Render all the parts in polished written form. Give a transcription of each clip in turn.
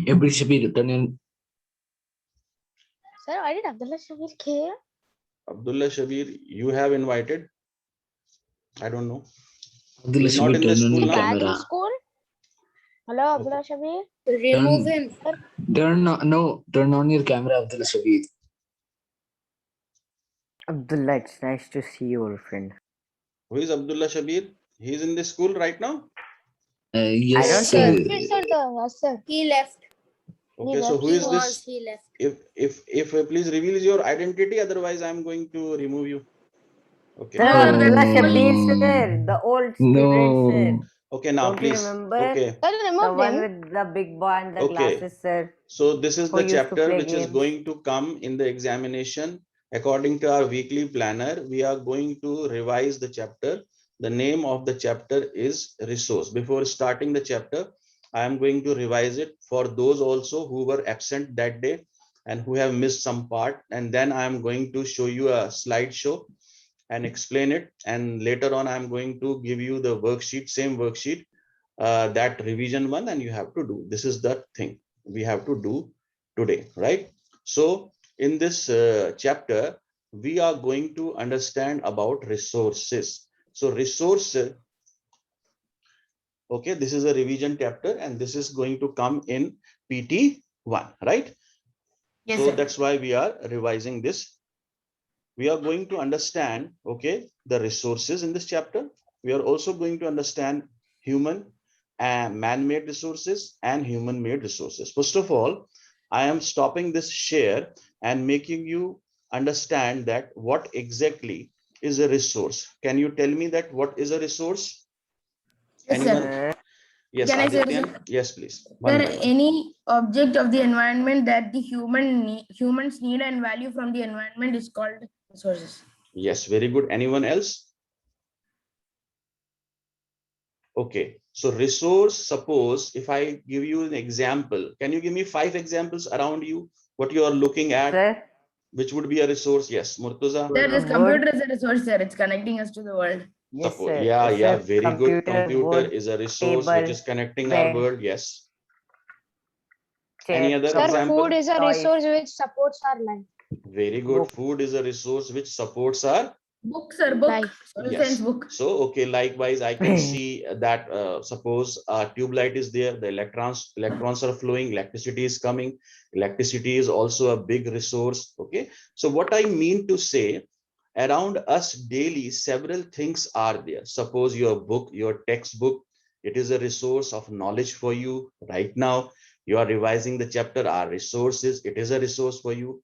Every Shabir, turn in. Sir, why did Abdullah Shabir care? Abdullah Shabir, you have invited. I don't know. Abdullah He's not Shabir, in the turn on school your now. Back in camera. school? Hello, Okay. Abdullah Shabir. Remove Turn, him. turn on your camera, Abdullah Shabir. Abdullah, it's nice to see you, old friend. Who is Abdullah Shabir? He's in the school right now. Yes, don't Yes, think- yes, sir. Yes, sir. He left. Okay, He so left who He is was. this? He left. If please reveal your identity, otherwise I'm going to remove you. Okay. Sir, Sir, Abdullah that's Shabir, no. sir, the old student, sir. No. Okay, now Don't you please. remember? Okay. Sir, The remove one him. with the big boy and the Okay. glasses, sir. So this is Who the used to chapter play which is games. going to come in the examination. According to our weekly planner, we are going to revise the chapter. The name of the chapter is resource. Before starting the chapter, I am going to revise it for those also who were absent that day and who have missed some part. And then I am going to show you a slideshow and explain it. And later on, I'm going to give you the worksheet, same worksheet, that revision one, and you have to do. This is the thing we have to do today, right? So in this chapter, we are going to understand about resources. So resource, okay, this is a revision chapter, and this is going to come in PT1, right? Yes, So sir. that's why we are revising this. We are going to understand, okay, the resources in this chapter. We are also going to understand human and man-made resources and human-made resources. First of all, I am stopping this share and making you understand that what exactly is a resource. Can you tell me that what is a resource? Yes, Anyone? sir. Yes, Can I say, Adityan? sir? Yes, please. One Sir, by one. any object of the environment that the humans need and value from the environment is called resources. Yes, very good. Anyone else? Okay, so resource, suppose if I give you an example, can you give me 5 examples around you, what you are looking at, Sir, which would be a resource? Yes, Murtuza. Sir, this wood. computer is a resource, sir. It's connecting us to the world. Yes, Suppose, sir. yeah, Sir, very good. Computer wood, is a resource which table, is connecting our bed, world. Yes. chair, Any other Sir, cupboard, food example? is a toys, resource which supports our life. Very good. book. Food is a resource which supports our. Book, sir, book. Life. Soil science Yes. book. So, okay, likewise, I can see that suppose a tube light is there, the electrons are flowing, electricity is coming. Electricity is also a big resource. Okay. So what I mean to say, around us daily, several things are there. Suppose your book, your textbook, it is a resource of knowledge for you right now. You are revising the chapter, our resources, it is a resource for you,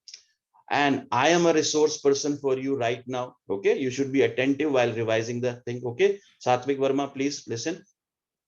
and I am a resource person for you right now. Okay, you should be attentive while revising the thing. Okay, Satvik Verma, please listen.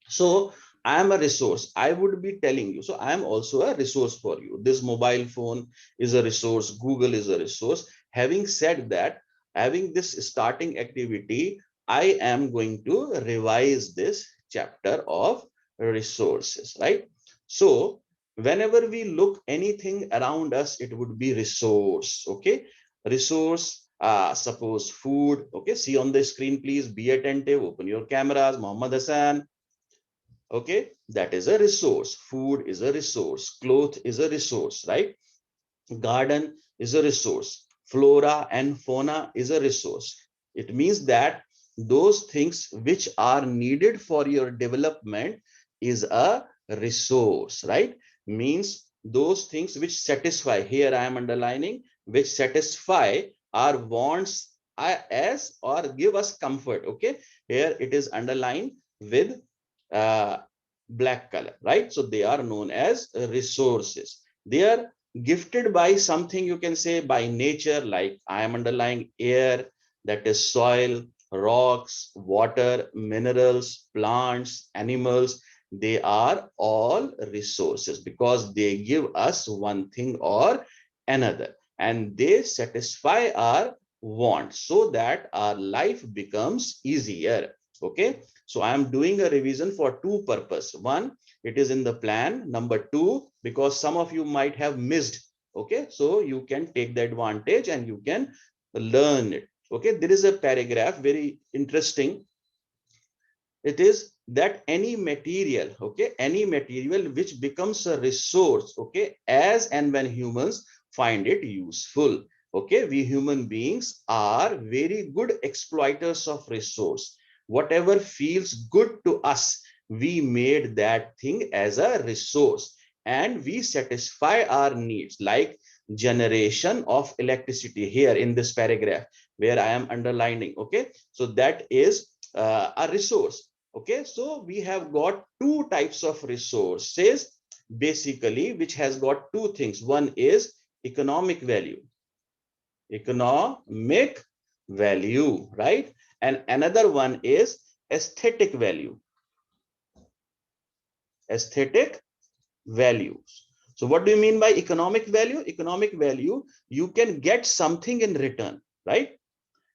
So I am a resource. I would be telling you. So I am also a resource for you. This mobile phone is a resource. Google is a resource. Having said that, having this starting activity, I am going to revise this chapter of resources, right? So whenever we look anything around us, it would be resource. Okay, resource. Suppose food. Okay, see on the screen, please be attentive. Open your cameras. Muhammad Hassan. Okay, that is a resource. Food is a resource. Cloth is a resource, right? Garden is a resource. Flora and fauna is a resource. It means that those things which are needed for your development is a resource, right? Means those things which satisfy, here I am underlining, which satisfy our wants as or give us comfort. Okay, here it is underlined with uh, black color, right? So they are known as resources. They are gifted by something, you can say by nature, like I am underlying air, that is soil, rocks, water, minerals, plants, animals. They are all resources because they give us one thing or another, and they satisfy our wants so that our life becomes easier. Okay, so I am doing a revision for two purposes. One, it is in the plan. Number two, because some of you might have missed. Okay, so you can take the advantage and you can learn it. Okay, there is a paragraph very interesting. It is that any material, okay, any material which becomes a resource, okay, as and when humans find it useful. Okay, we human beings are very good exploiters of resource. Whatever feels good to us, we made that thing as a resource, and we satisfy our needs, like generation of electricity here in this paragraph where I am underlining. Okay, so that is a resource. Okay, so we have got two types of resources basically, which has got two things. One is economic value, right? And another one is aesthetic value, aesthetic values. So what do you mean by economic value? Economic value, you can get something in return, right?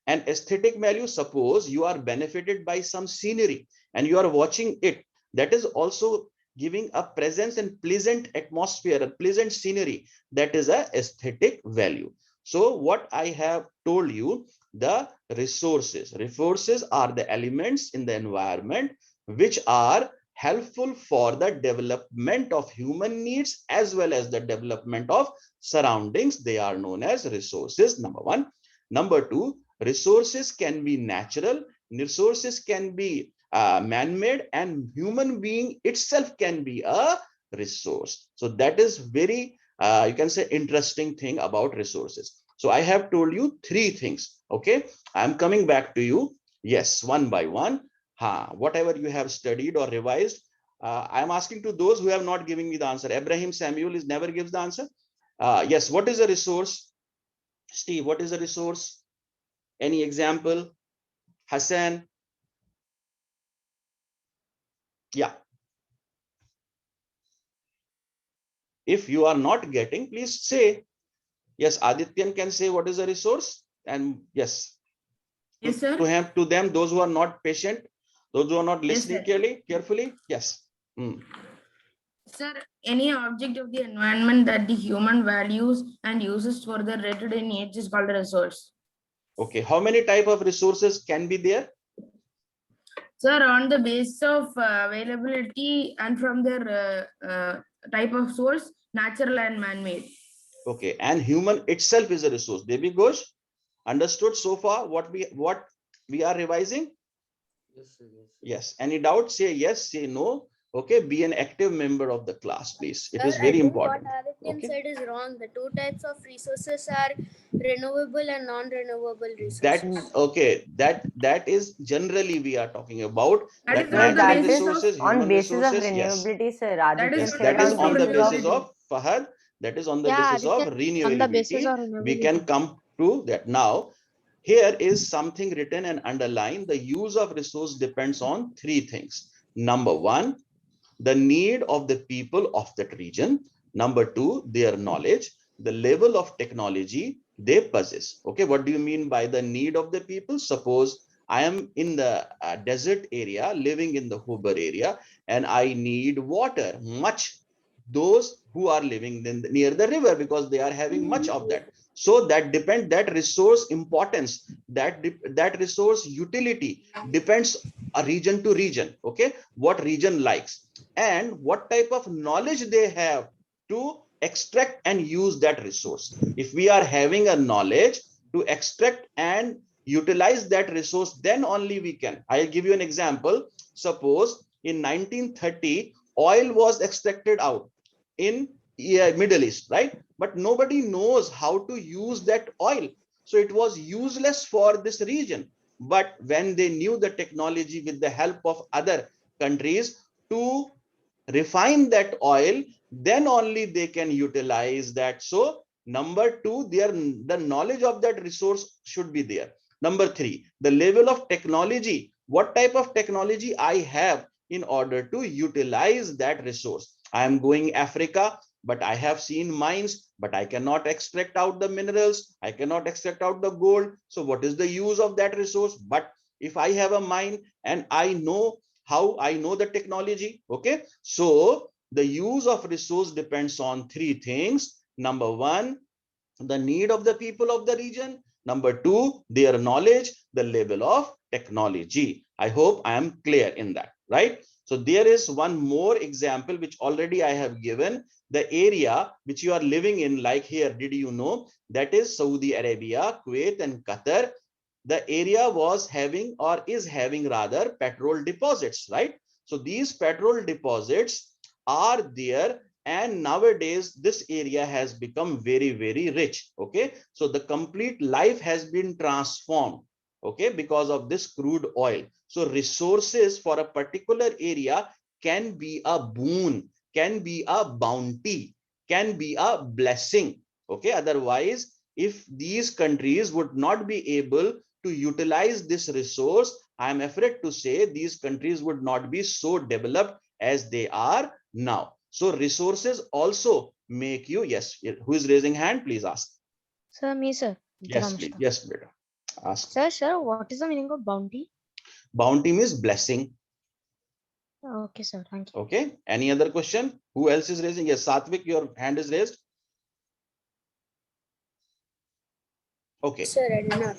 And aesthetic value, suppose you are benefited by some scenery and you are watching it, that is also giving a presence and pleasant atmosphere, a pleasant scenery, that is a aesthetic value. So what I have told you, the resources are the elements in the environment which are helpful for the development of human needs as well as the development of surroundings. They are known as resources, number one. Number two, resources can be natural, resources can be man-made, and human being itself can be a resource. So that is very, you can say, interesting thing about resources. So I have told you three things. Okay, I'm coming back to you. Yes, one by one. Whatever you have studied or revised, I'm asking to those who have not given me the answer. Abraham Samuel is never gives the answer. Yes, what is a resource? Steve, what is a resource? Any example? Hassan? Yeah. If you are not getting, please say. Yes, Adityan can say what is a resource. And yes, Yes, sir. to them, those who are not patient, those who are not Yes, listening sir. carefully. Yes. Sir, any object of the environment that the human values and uses for their day-to-day needs is called a resource. Okay, how many type of resources can be there? Sir, on the basis of availability and from their type of source, natural and man-made. Okay, and human itself is a resource. Devi Ghosh, understood so far what we are revising? Yes, sir, yes. Yes. Any doubt? Say yes, say no. Okay, be an active member of the class, please. It is Sir, I very think important. what Adityan Okay. said is wrong. The two types of resources are renewable and non-renewable resources. That okay, that is generally we are talking about. That That is on the natural basis resources, on human basis of resources, yes. renewability, sir. That Adityan is Yes, said that is on the basis basis of Fahad. That is on the Yeah, basis of Adityan, on the basis renewability. of We renewability. can come to that now. Here is something written and underlined. The use of resource depends on three things. Number one, the need of the people of that region. Number two, their knowledge, the level of technology they possess. Okay, what do you mean by the need of the people? Suppose I am in the desert area, living in the Hoover area, and I need water much. Those who are living near the river, because they are having much of that. So that depend, that resource importance, that resource utility depends a region to region. Okay, what region likes and what type of knowledge they have to extract and use that resource. If we are having a knowledge to extract and utilize that resource, then only we can. I'll give you an example. Suppose in 1930 oil was extracted out in Middle East, right? But nobody knows how to use that oil, so it was useless for this region. But when they knew the technology with the help of other countries to refine that oil, then only they can utilize that. So number two, the knowledge of that resource should be there. Number three, the level of technology, what type of technology I have in order to utilize that resource. I am going Africa, but I have seen mines, but I cannot extract out the minerals, I cannot extract out the gold. So what is the use of that resource? But if I have a mine and I know how, I know the technology. Okay, so the use of resource depends on three things. Number one, the need of the people of the region. Number two, their knowledge, the level of technology. I hope I am clear in that. right? So there is one more example which already I have given. The area which you are living in, like here, did you know that is Saudi Arabia, Kuwait and Qatar? The area was having, or is having rather, petrol deposits, right? So these petrol deposits are there, and nowadays this area has become very, very rich. Okay, so the complete life has been transformed, okay, because of this crude oil. So resources for a particular area can be a boon, can be a bounty, can be a blessing. Okay, otherwise if these countries would not be able to utilize this resource, I am afraid to say these countries would not be so developed as they are now. So resources also make you, yes, who is raising hand, please ask. Sir, me, sir. Yes, please. Yes, beta, ask. Sir, what is the meaning of bounty? Bounty means blessing. Okay, sir. Thank you. Okay, any other question? Who else is raising? Yes, Satvik, your hand is raised. Okay. Sir, I did not.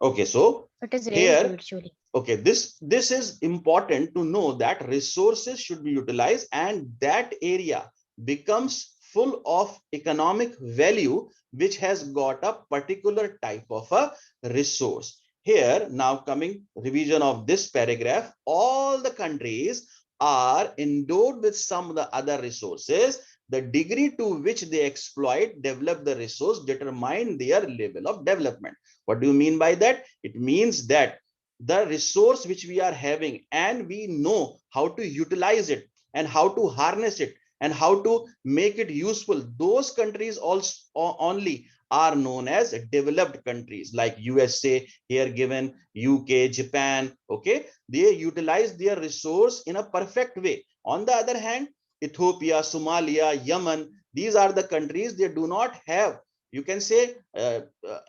Okay, so It is here, raised virtually. okay, this is important to know, that resources should be utilized and that area becomes full of economic value which has got a particular type of a resource. Here, now coming revision of this paragraph, all the countries are endowed with some of the other resources. The degree to which they exploit, develop the resource, determine their level of development. What do you mean by that? It means that the resource which we are having, and we know how to utilize it and how to harness it and how to make it useful, those countries also only are known as developed countries, like USA here given, UK, Japan. Okay, they utilize their resource in a perfect way. On the other hand, Ethiopia, Somalia, Yemen, these are the countries, they do not have, you can say,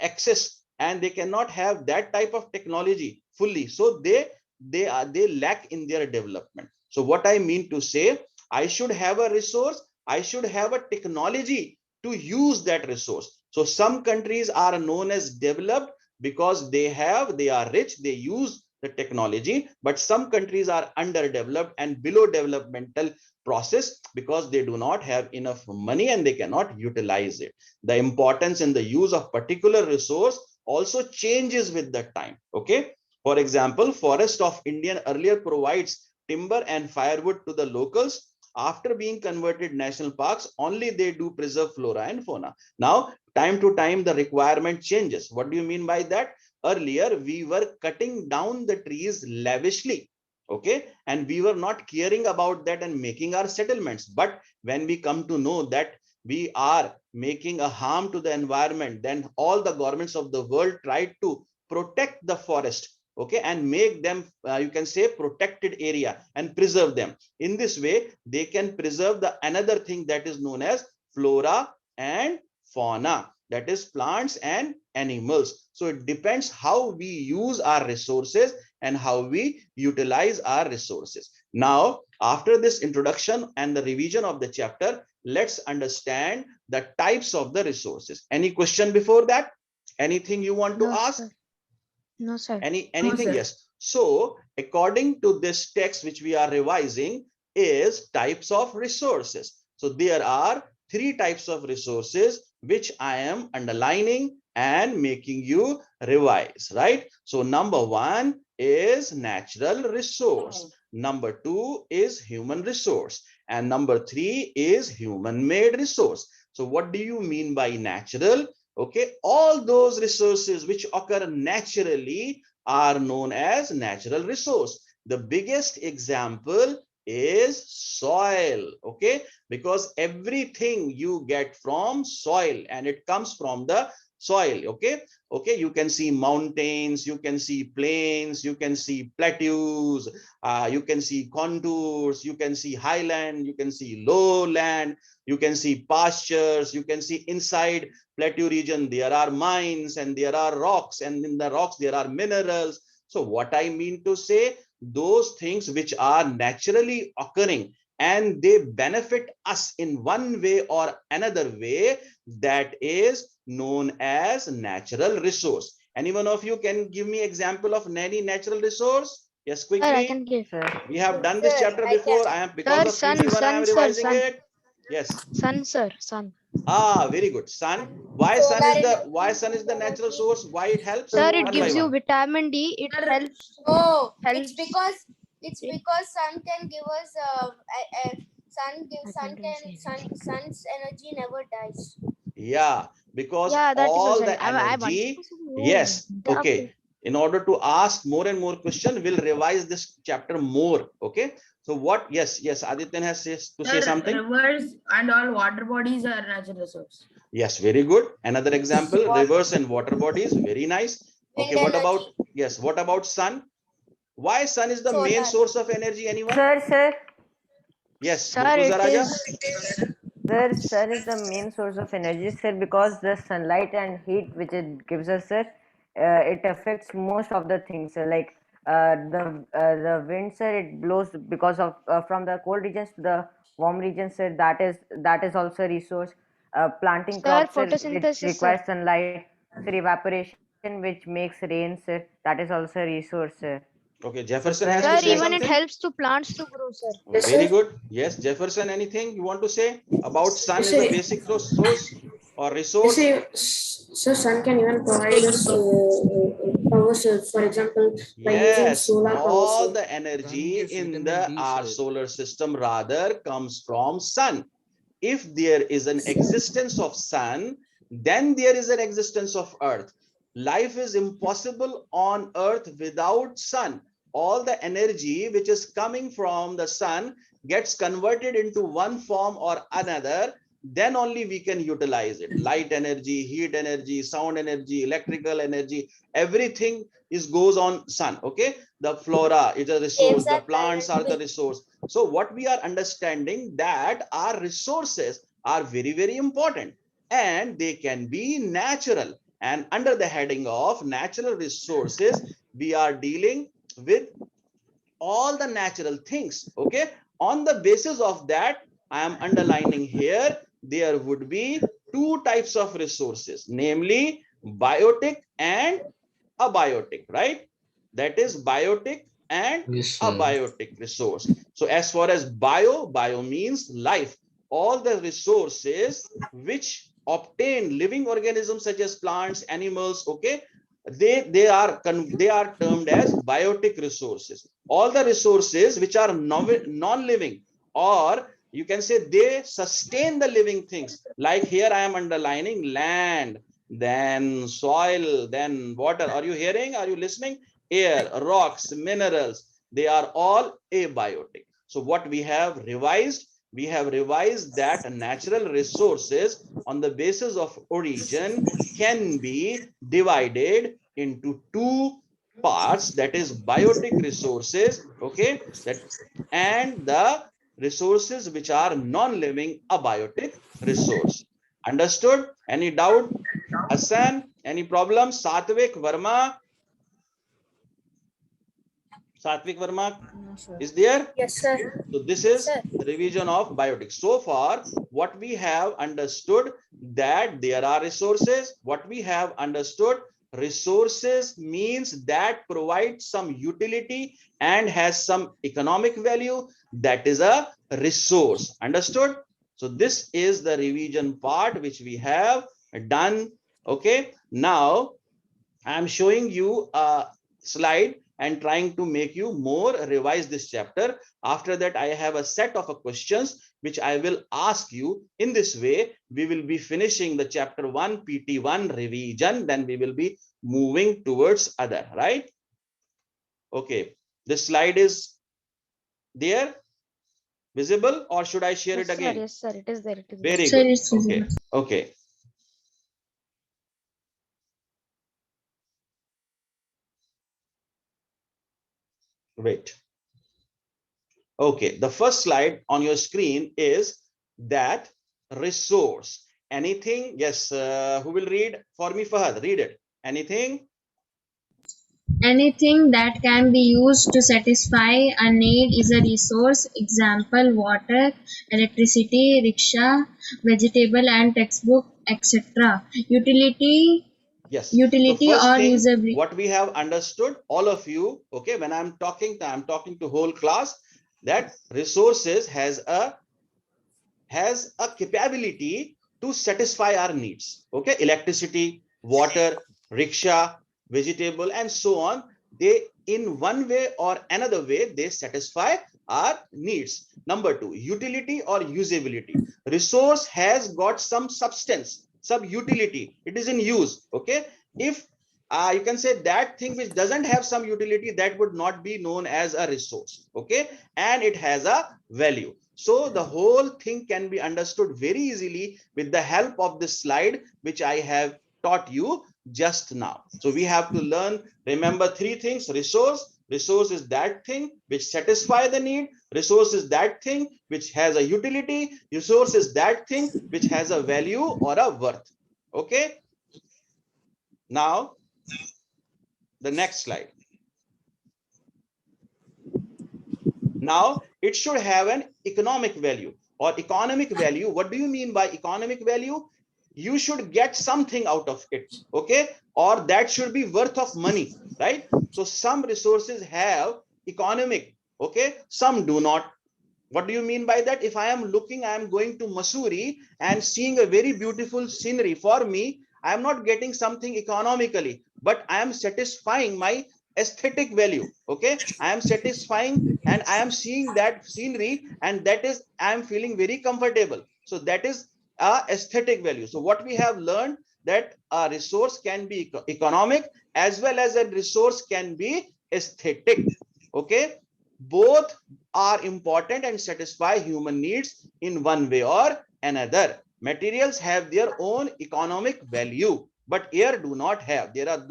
access, and they cannot have that type of technology fully. So they lack in their development. So what I mean to say, I should have a resource, I should have a technology to use that resource. So some countries are known as developed because they are rich, they use the technology, but some countries are underdeveloped and below developmental process because they do not have enough money and they cannot utilize it. The importance in the use of particular resource also changes with the time. Okay, for example, Forest of India earlier provides timber and firewood to the locals. After being converted national parks, only they do preserve flora and fauna. Now, time to time, the requirement changes. What do you mean by that? Earlier, we were cutting down the trees lavishly, okay, and we were not caring about that and making our settlements. But when we come to know that we are making a harm to the environment, then all the governments of the world tried to protect the forest, okay, and make them, you can say, protected area and preserve them. In this way, they can preserve the another thing that is known as flora and fauna, that is plants and animals. So it depends how we use our resources and how we utilize our resources. Now, after this introduction and the revision of the chapter, let's understand the types of the resources. Any question before that? Anything you want to ask? Sir. No, sir. Anything? sir. Yes. So according to this text which we are revising is types of resources. So there are 3 types of resources which I am underlining and making you revise, right? So number 1 is natural resource. Number 2 is human resource. And number 3 is human-made resource. So what do you mean by natural? Okay, all those resources which occur naturally are known as natural resource. The biggest example is soil, okay, because everything you get from soil and it comes from the soil. Okay, you can see mountains, you can see plains, you can see plateaus, you can see contours, you can see highland, you can see lowland, you can see pastures, you can see inside plateau region there are mines and there are rocks, and in the rocks there are minerals. So what I mean to say, those things which are naturally occurring and they benefit us in one way or another way, that is known as natural resource. Any one of you can give me example of any natural resource? Yes, Sir, I quickly. can give. Sir. We have done this Sir, chapter I before. can. I am because of Sun, PT1, I am sir, revising sun. it. Yes. Sun, sir, sun. Ah, very good. Sun. Why sun Solar is the energy, natural energy. source? Why it helps? Sir, it One by gives you one. vitamin D. It Sir, helps. Oh, it's Helps. because in- sun can give us sun's energy never dies. Yeah, because Yeah, that is so all sorry. the I wanted energy. to say, Yes. interrupt. Okay. In order to ask more and more questions, we'll revise this chapter more. Okay. So what? Yes, yes. Adityan has to say sir, something. rivers and all water bodies are natural resource. Yes, very good. Another example, Water. rivers and water bodies. Very nice. Wind Okay, what about, energy. yes, what about sun? Why sun is the main Solar. source of energy? Anyone? Sir, Yes, Sir, Murtuza it Raja? is. sun is the main source of energy, sir, because the sunlight and heat which it gives us, sir, it affects most of the things, sir. Like the wind, sir, it blows because of from the cold regions to the warm regions, sir. That is also a resource. Planting Sir, crops, sir, which photosynthesis, requires sir. sunlight, sir, evaporation, which makes rain, sir. That is also a resource, sir. Okay, So, Jefferson sir, has Sir, to say even it something. helps to plants to grow, sir. Very good. Yes, Jefferson, anything you want to say about sun is the basic source or resource? So sun can even provide us power source. For example, by using Yes, solar power all source. the energy gives in vitamin the D, our sir. solar system rather comes from sun. If there is an existence of sun, then there is an existence of earth. Life is impossible on earth without sun. All the energy which is coming from the sun gets converted into one form or another, then only we can utilize it. Light energy, heat energy, sound energy, electrical energy, everything goes on sun. Okay, the flora is a resource, the plants are the resource. So what we are understanding that our resources are very, very important and they can be natural. And under the heading of natural resources, we are dealing with all the natural things. Okay, on the basis of that, I am underlining here, there would be two types of resources, namely biotic and abiotic, right? That is biotic and Yes, sir. abiotic resource. So as far as bio means life. All the resources which obtain living organisms such as plants, animals, okay, they are termed as biotic resources. All the resources which are non-living, or you can say they sustain the living things, like here I am underlining land, then soil, then water. Are you hearing? Are you listening? Air, rocks, minerals, they are all abiotic. So what we have revised that natural resources on the basis of origin can be divided into two parts, that is biotic resources, okay, that and the resources which are non-living abiotic resource. Understood? Any doubt? Hassan, any problem? Satvik Verma is there? Yes, sir. So this is Sir. the revision of biotic. So far, what we have understood that there are resources. What we have understood, resources means that provide some utility and has some economic value. That is a resource. Understood? So this is the revision part which we have done. Okay. Now I am showing you a slide and trying to make you more revise this chapter. After that, I have a set of questions which I will ask you. In this way, we will be finishing the chapter 1 PT1 revision. Then we will be moving towards other, right? Okay, this slide is there, visible, or should I share it again? Yes, sir. It is there. It is Very Sir, good. it's Okay. Okay. Wait. Okay, the first slide on your screen is that resource. Anything? Yes, who will read for me? Fahad, read it. Anything? Anything that can be used to satisfy a need is a resource. Example, water, electricity, rickshaw, vegetable and textbook, etc. Utility Yes. Utility so first or thing, usability. what we have understood, all of you, okay, when I'm talking to whole class, that resources has a capability to satisfy our needs. Okay, electricity, water, rickshaw, vegetable, and so on. They, in one way or another way, they satisfy our needs. Number two, utility or usability. Resource has got some substance, some utility. It is in use. Okay, if you can say that thing which doesn't have some utility, that would not be known as a resource. Okay, and it has a value. So the whole thing can be understood very easily with the help of this slide, which I have taught you just now. So we have to learn, remember three things: resource. Resource is that thing which satisfies the need. Resource is that thing which has a utility. Resource is that thing which has a value or a worth. Okay. Now, the next slide. Now, it should have an economic value or economic value. What do you mean by economic value? You should get something out of it, okay? Or that should be worth of money, right? So some resources have economic, okay? Some do not. What do you mean by that? If I am going to Mussoorie and seeing a very beautiful scenery, for me, I am not getting something economically, but I am satisfying my aesthetic value. Okay, I am satisfying and I am seeing that scenery, and that is, I am feeling very comfortable. So that is a aesthetic value. So what we have learned, that a resource can be economic as well as a resource can be aesthetic. Okay, both are important and satisfy human needs in one way or another. Materials have their own economic value, but air do not have. There are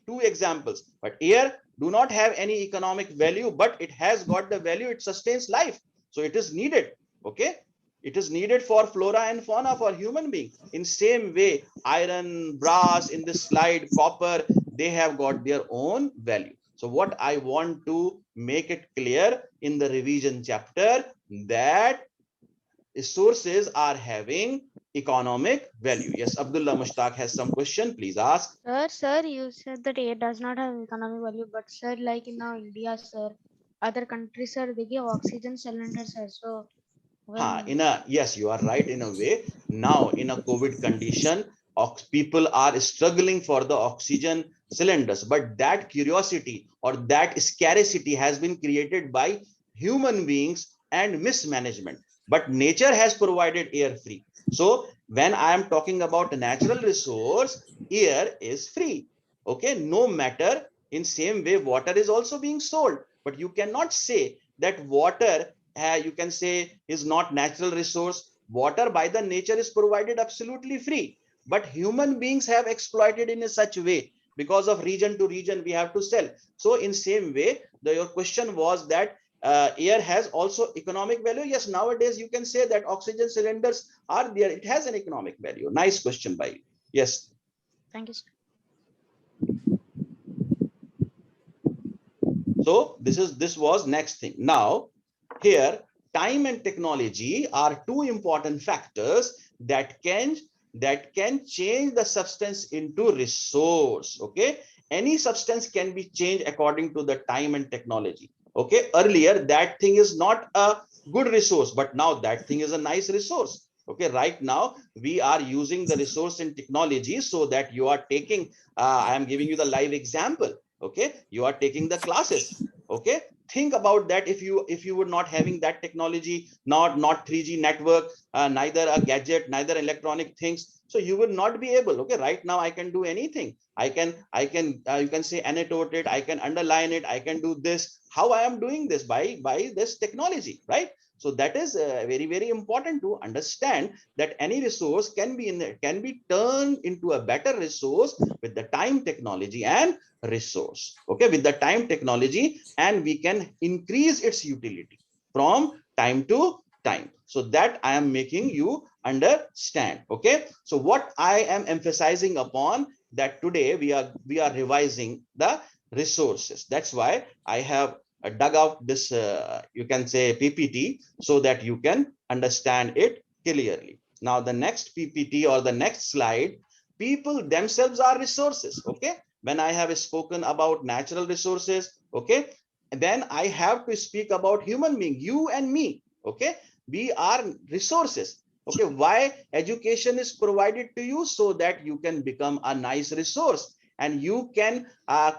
two examples, but air do not have any economic value, but it has got the value, it sustains life. So it is needed. Okay, it is needed for flora and fauna, for human being. In same way, iron, brass, in this slide, copper, they have got their own value. So what I want to make it clear in the revision chapter, that resources are having economic value. Yes, Abdullah Mushtaq has some question. Please ask. Sir, you said that air does not have economic value, but sir, like in now India, sir, other countries, sir, they give oxygen cylinders, sir. So when Yes, you are right in a way. Now, in a COVID condition, people are struggling for the oxygen cylinders, but that curiosity or that scarcity has been created by human beings and mismanagement. But nature has provided air free. So when I am talking about a natural resource, air is free. Okay, no matter. In same way, water is also being sold, but you cannot say that water, you can say, is not natural resource. Water by the nature is provided absolutely free, but human beings have exploited in a such way, because of region to region we have to sell. So in same way, your question was that air has also economic value. Yes, nowadays you can say that oxygen cylinders are there, it has an economic value. Nice question by you. Yes. thank you, sir. So this was next thing. Now here, time and technology are two important factors that can change the substance into resource. Okay, any substance can be changed according to the time and technology. Okay, earlier that thing is not a good resource, but now that thing is a nice resource. Okay, right now we are using the resource and technology so that you are taking, I am giving you the live example. Okay, you are taking the classes. Okay, think about that. If you were not having that technology, not 3G network, neither a gadget, neither electronic things, so you will not be able. Okay, right now I can do anything. I can you can say annotate it, I can underline it, I can do this. How I am doing this? By this technology, right? So that is very, very important to understand, that any resource can be turned into a better resource with the time, technology, and resource. Okay, with the time, technology, and we can increase its utility from time to time. So that I am making you understand. Okay, so what I am emphasizing upon, that today we are revising the resources. That's why I have dug out this you can say PPT, so that you can understand it clearly. Now the next PPT or the next slide, people themselves are resources. Okay, when I have spoken about natural resources, okay, then I have to speak about human being, you and me. Okay, we are resources. Okay, why education is provided to you? So that you can become a nice resource and you can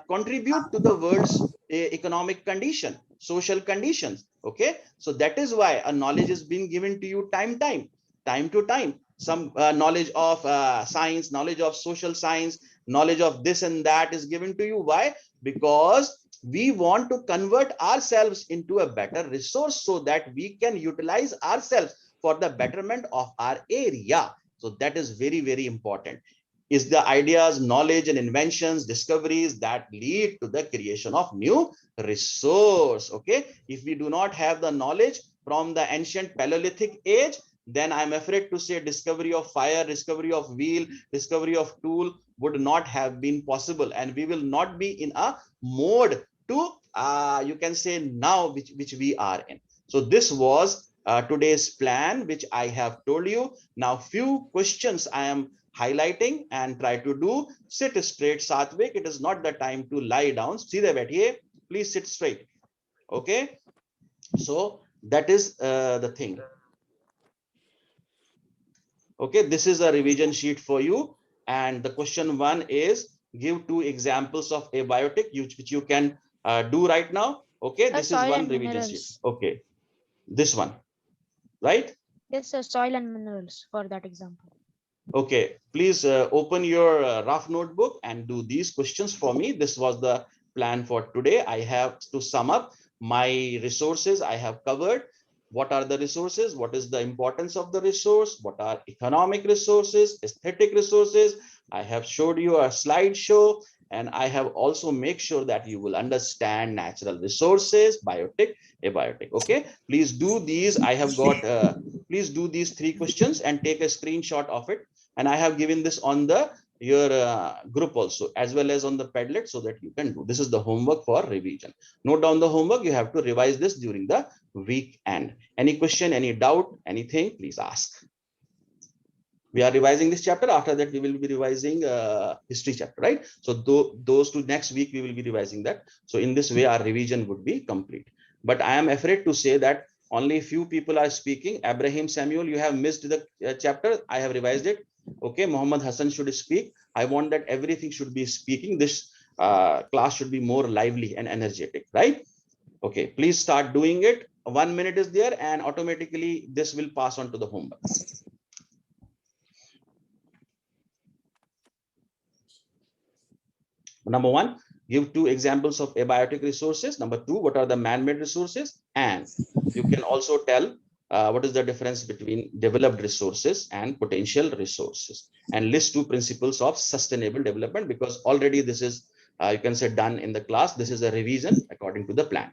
contribute to the world's economic condition, social conditions. Okay, so that is why a knowledge is being given to you time to time. Some knowledge of science, knowledge of social science, knowledge of this and that is given to you. Why? Because we want to convert ourselves into a better resource so that we can utilize ourselves for the betterment of our area. So that is very, very important. Is the ideas, knowledge and inventions, discoveries that lead to the creation of new resource. Okay, if we do not have the knowledge from the ancient Paleolithic age, then I'm afraid to say discovery of fire, discovery of wheel, discovery of tool would not have been possible, and we will not be in a mode to you can say now which we are in. So this was today's plan which I have told you. Now few questions I am highlighting and try to do. Sit straight, Satvik. It is not the time to lie down. Seedhe baithiye, please sit straight. Okay, so that is the thing. Okay, this is a revision sheet for you, and the question 1 is give 2 examples of abiotic which you can do right now. Okay, this is soil one and revision sheet. minerals. Okay, this one, right? Yes, sir. Soil and minerals for that example. Okay, please open your rough notebook and do these questions for me. This was the plan for today. I have to sum up my resources I have covered. What are the resources? What is the importance of the resource? What are economic resources, aesthetic resources? I have showed you a slideshow, and I have also make sure that you will understand natural resources, biotic, abiotic. Okay, please do these. I have got, please do these 3 questions and take a screenshot of it. And I have given this on the your group also, as well as on the Padlet, so that you can do. This is the homework for revision. Note down the homework. You have to revise this during the weekend. Any question, any doubt, anything, please ask. We are revising this chapter. After that, we will be revising history chapter, right? So those 2 next week, we will be revising that. So in this way, our revision would be complete. But I am afraid to say that only few people are speaking. Abraham Samuel, you have missed the chapter. I have revised it. Okay, Muhammad Hassan should speak. I want that everything should be speaking. This class should be more lively and energetic, right? Okay, please start doing it. 1 minute is there, and automatically this will pass on to the homework. Number 1, give 2 examples of abiotic resources. Number 2, what are the man-made resources? And you can also tell what is the difference between developed resources and potential resources, and list 2 principles of sustainable development, because already this is you can say done in the class. This is a revision according to the plan.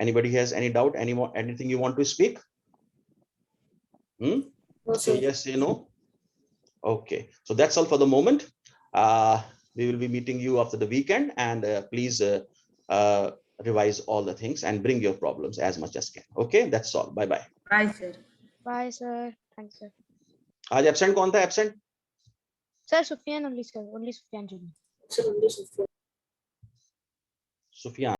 Anybody has any doubt, anything you want to speak? No, Say sir. yes, say no. Okay, so that's all for the moment. We will be meeting you after the weekend, and please revise all the things and bring your problems as much as can. Okay, that's all. Bye bye. Bye, sir. Bye, sir. Thanks, sir. आज absent कौन था? Absent? Sir, Sufyan only, sir. Only Sufyan. Sir, only Sufyan. Sufyan.